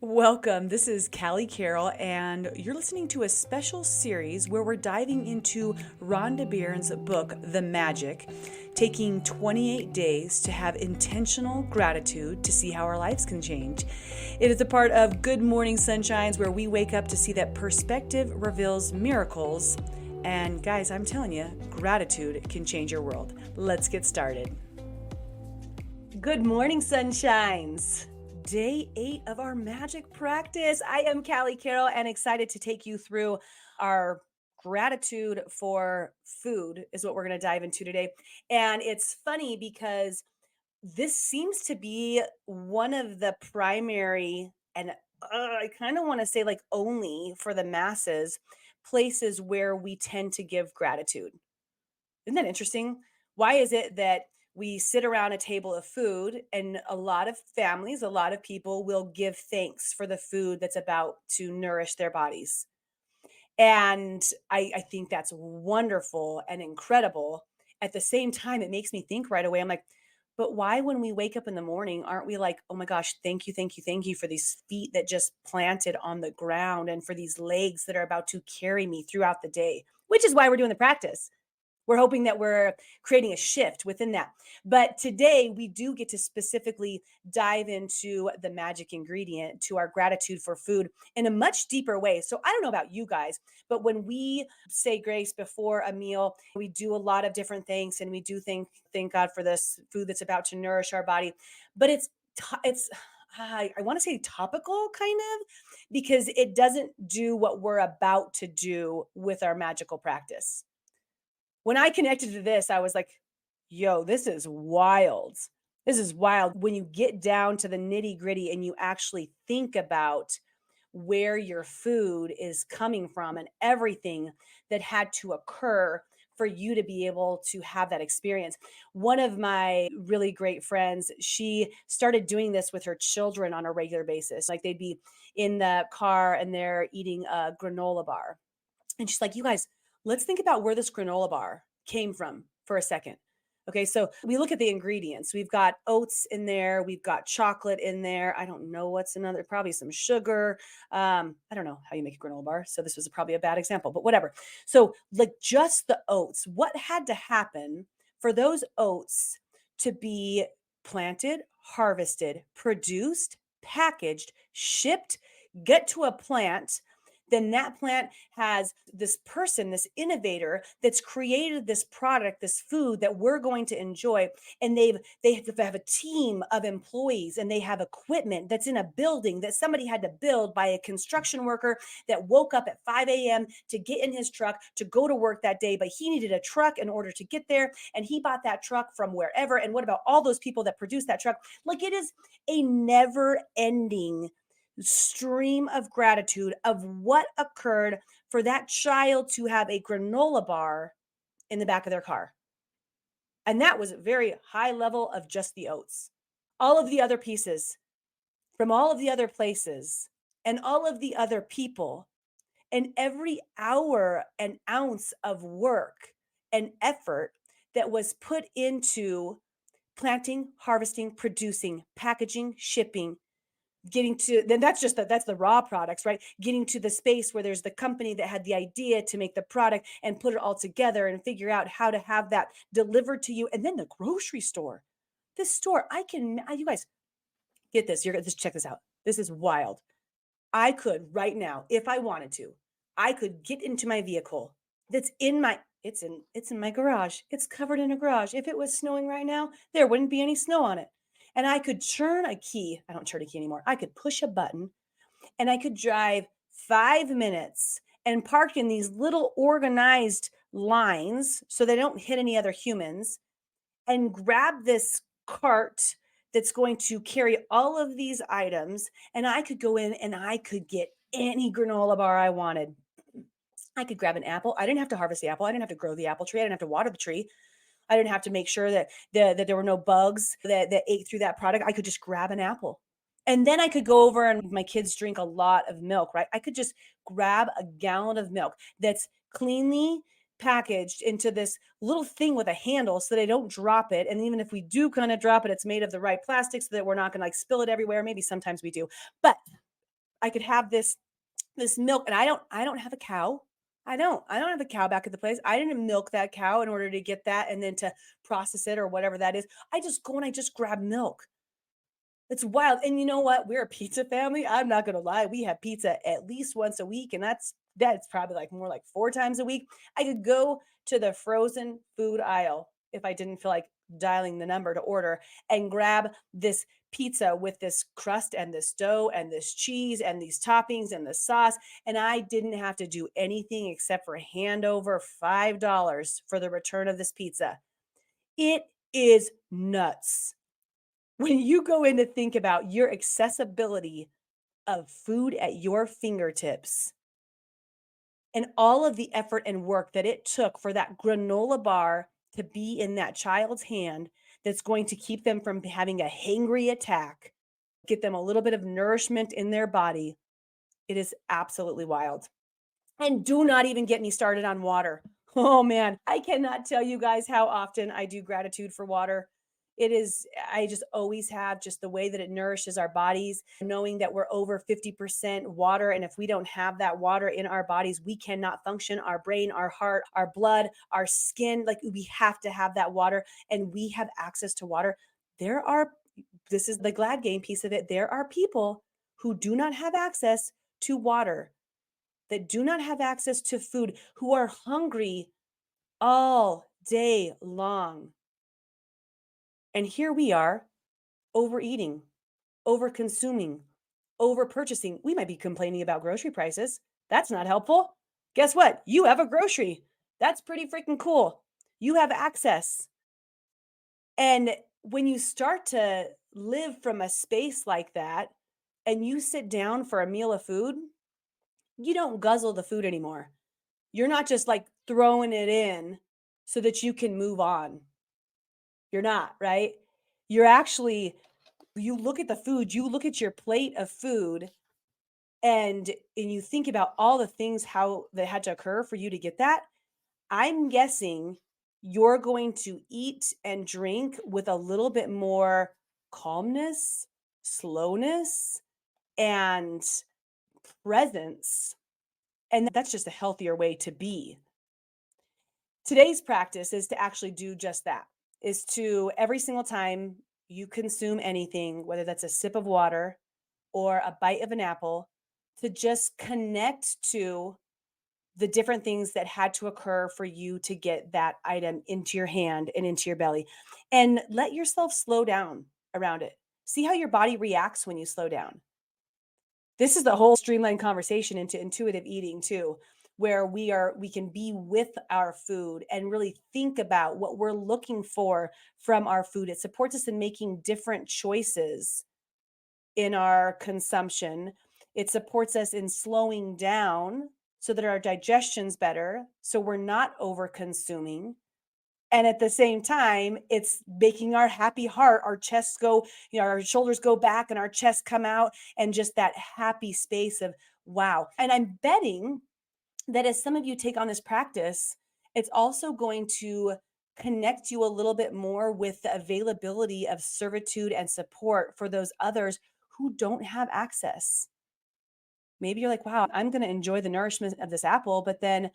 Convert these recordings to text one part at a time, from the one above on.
Welcome. This is Callie Carroll, and you're listening to a special series where we're diving into Rhonda Byrne's book, The Magic, taking 28 days to have intentional gratitude to see how our lives can change. It is a part of Good Morning Sunshines where we wake up to see that perspective reveals miracles. And guys, I'm telling you, gratitude can change your world. Let's get started. Good morning, sunshines. Day 8 of our magic practice. I am Callie Carroll and excited to take you through our gratitude for food, is what we're going to dive into today. And it's funny because this seems to be one of the primary, and I kind of want to say like only for the masses, places where we tend to give gratitude. Isn't that interesting? Why is it that we sit around a table of food and a lot of families, a lot of people will give thanks for the food that's about to nourish their bodies? And I think that's wonderful and incredible. At the same time, it makes me think right away. I'm like, but why, when we wake up in the morning, aren't we like, oh my gosh, thank you, thank you, thank you for these feet that just planted on the ground and for these legs that are about to carry me throughout the day, which is why we're doing the practice. We're hoping that we're creating a shift within that. But today we do get to specifically dive into the magic ingredient to our gratitude for food in a much deeper way. So I don't know about you guys, but when we say grace before a meal, we do a lot of different things and we do thank God for this food that's about to nourish our body. But it's I want to say topical kind of, because it doesn't do what we're about to do with our magical practice. When I connected to this, I was like, yo, this is wild. This is wild. When you get down to the nitty gritty and you actually think about where your food is coming from and everything that had to occur for you to be able to have that experience. One of my really great friends, she started doing this with her children on a regular basis. Like they'd be in the car and they're eating a granola bar. And she's like, you guys, let's think about where this granola bar came from for a second. Okay, so we look at the ingredients. We've got oats in there. We've got chocolate in there. I don't know what's another, probably some sugar. I don't know how you make a granola bar. So this was probably a bad example, but whatever. So, like just the oats, what had to happen for those oats to be planted, harvested, produced, packaged, shipped, get to a plant? Then that plant has this person, this innovator that's created this product, this food that we're going to enjoy. And they have a team of employees and they have equipment that's in a building that somebody had to build by a construction worker that woke up at 5 a.m. to get in his truck to go to work that day. But he needed a truck in order to get there. And he bought that truck from wherever. And what about all those people that produce that truck? Like it is a never ending stream of gratitude of what occurred for that child to have a granola bar in the back of their car. And that was a very high level of just the oats. All of the other pieces from all of the other places and all of the other people, and every hour and ounce of work and effort that was put into planting, harvesting, producing, packaging, shipping, getting to, then that's the raw products, right? Getting to the space where there's the company that had the idea to make the product and put it all together and figure out how to have that delivered to you. And then the grocery store, this store, you guys get this. You're gonna just check this out. This is wild. I could right now, if I wanted to, I could get into my vehicle that's in my it's in my garage. It's covered in a garage. If it was snowing right now, there wouldn't be any snow on it. And I could turn a key. I don't turn a key anymore. I could push a button and I could drive 5 minutes and park in these little organized lines so they don't hit any other humans, and grab this cart that's going to carry all of these items. And I could go in and I could get any granola bar I wanted. I could grab an apple. I didn't have to harvest the apple. I didn't have to grow the apple tree. I didn't have to water the tree. I didn't have to make sure that there were no bugs that ate through that product. I could just grab an apple. And then I could go over, and my kids drink a lot of milk, right? I could just grab a gallon of milk that's cleanly packaged into this little thing with a handle so that I don't drop it. And even if we do kind of drop it, it's made of the right plastic so that we're not going to like spill it everywhere. Maybe sometimes we do. But I could have this milk, and I don't have a cow. I don't have a cow back at the place. I didn't milk that cow in order to get that and then to process it or whatever that is. I just go and I just grab milk. It's wild. And you know what? We're a pizza family. I'm not gonna lie. We have pizza at least once a week, and that's probably like more like 4 times a week. I could go to the frozen food aisle if I didn't feel like dialing the number to order and grab this pizza with this crust and this dough and this cheese and these toppings and the sauce. And I didn't have to do anything except for hand over $5 for the return of this pizza. It is nuts when you go in to think about your accessibility of food at your fingertips and all of the effort and work that it took for that granola bar to be in that child's hand that's going to keep them from having a hangry attack, get them a little bit of nourishment in their body. It is absolutely wild. And do not even get me started on water. Oh man, I cannot tell you guys how often I do gratitude for water. It is, I just always have, just the way that it nourishes our bodies, knowing that we're over 50% water. And if we don't have that water in our bodies, we cannot function. Our brain, our heart, our blood, our skin, like we have to have that water, and we have access to water. There are, this is the glad game piece of it. There are people who do not have access to water, that do not have access to food, who are hungry all day long. And here we are, overeating, over consuming, over purchasing. We might be complaining about grocery prices. That's not helpful. Guess what? You have a grocery. That's pretty freaking cool. You have access. And when you start to live from a space like that and you sit down for a meal of food, you don't guzzle the food anymore. You're not just like throwing it in so that you can move on. You're not, right? You're actually, you look at the food, you look at your plate of food, and you think about all the things how that had to occur for you to get that. I'm guessing you're going to eat and drink with a little bit more calmness, slowness, and presence. And that's just a healthier way to be. Today's practice is to actually do just that, is to every single time you consume anything, whether that's a sip of water or a bite of an apple, to just connect to the different things that had to occur for you to get that item into your hand and into your belly. And let yourself slow down around it. See how your body reacts when you slow down. This is the whole streamlined conversation into intuitive eating too, where we can be with our food and really think about what we're looking for from our food. It supports us in making different choices in our consumption. It supports us in slowing down so that our digestion's better, so we're not over consuming. And at the same time, it's making our happy heart, our chests go, our shoulders go back and our chests come out, and just that happy space of wow. And I'm betting that as some of you take on this practice, it's also going to connect you a little bit more with the availability of servitude and support for those others who don't have access. Maybe you're like, wow, I'm going to enjoy the nourishment of this apple, but then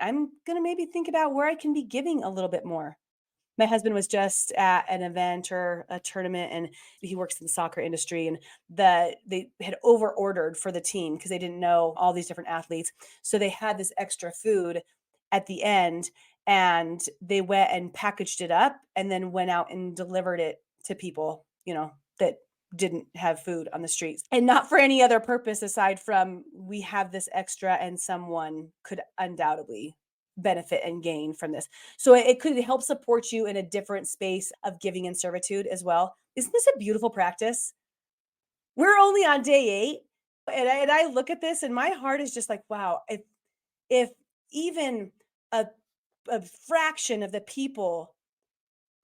I'm going to maybe think about where I can be giving a little bit more. My husband was just at an event or a tournament, and he works in the soccer industry, and they had over ordered for the team because they didn't know all these different athletes. So they had this extra food at the end, and they went and packaged it up and then went out and delivered it to people, that didn't have food on the streets, and not for any other purpose aside from we have this extra and someone could undoubtedly benefit and gain from this. So it could help support you in a different space of giving and servitude as well. Isn't this a beautiful practice? We're only on day 8, and I look at this and my heart is just like, wow, if even a a fraction of the people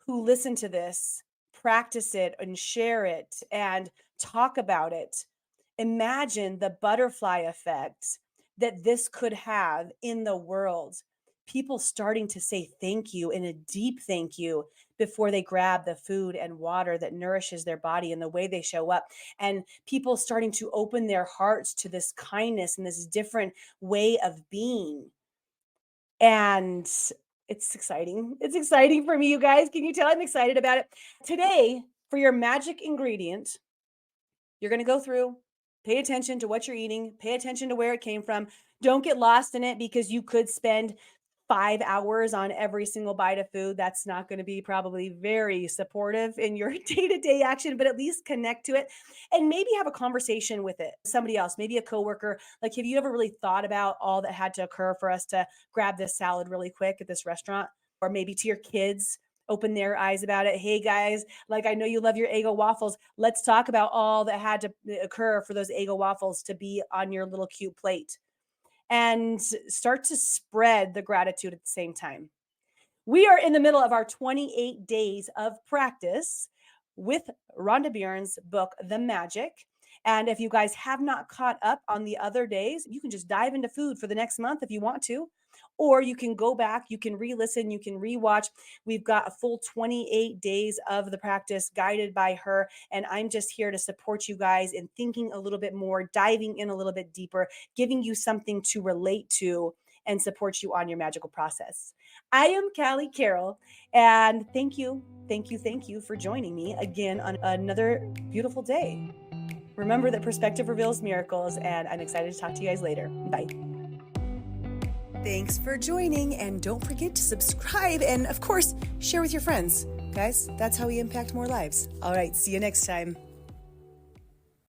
who listen to this practice it and share it and talk about it, imagine the butterfly effect that this could have in the world. People starting to say thank you, in a deep thank you, before they grab the food and water that nourishes their body and the way they show up. And people starting to open their hearts to this kindness and this different way of being. And it's exciting. It's exciting for me, you guys. Can you tell I'm excited about it? Today, for your magic ingredient, you're going to go through, pay attention to what you're eating, pay attention to where it came from. Don't get lost in it because you could spend 5 hours on every single bite of food. That's not going to be probably very supportive in your day to day action, but at least connect to it and maybe have a conversation with it. Somebody else, maybe a coworker. Like, have you ever really thought about all that had to occur for us to grab this salad really quick at this restaurant? Or maybe to your kids, open their eyes about it. Hey guys, like, I know you love your Eggo waffles. Let's talk about all that had to occur for those Eggo waffles to be on your little cute plate, and start to spread the gratitude at the same time. We are in the middle of our 28 days of practice with Rhonda Byrne's book, The Magic. And if you guys have not caught up on the other days, you can just dive into food for the next month if you want to. Or you can go back, you can re listen, you can re-watch. We've got a full 28 days of the practice guided by her. And I'm just here to support you guys in thinking a little bit more, diving in a little bit deeper, giving you something to relate to and support you on your magical process. I am Callie Carroll, and thank you for joining me again on another beautiful day. Remember that perspective reveals miracles, and I'm excited to talk to you guys later. Bye. Thanks for joining, and don't forget to subscribe and, of course, share with your friends. Guys, that's how we impact more lives. All right, see you next time.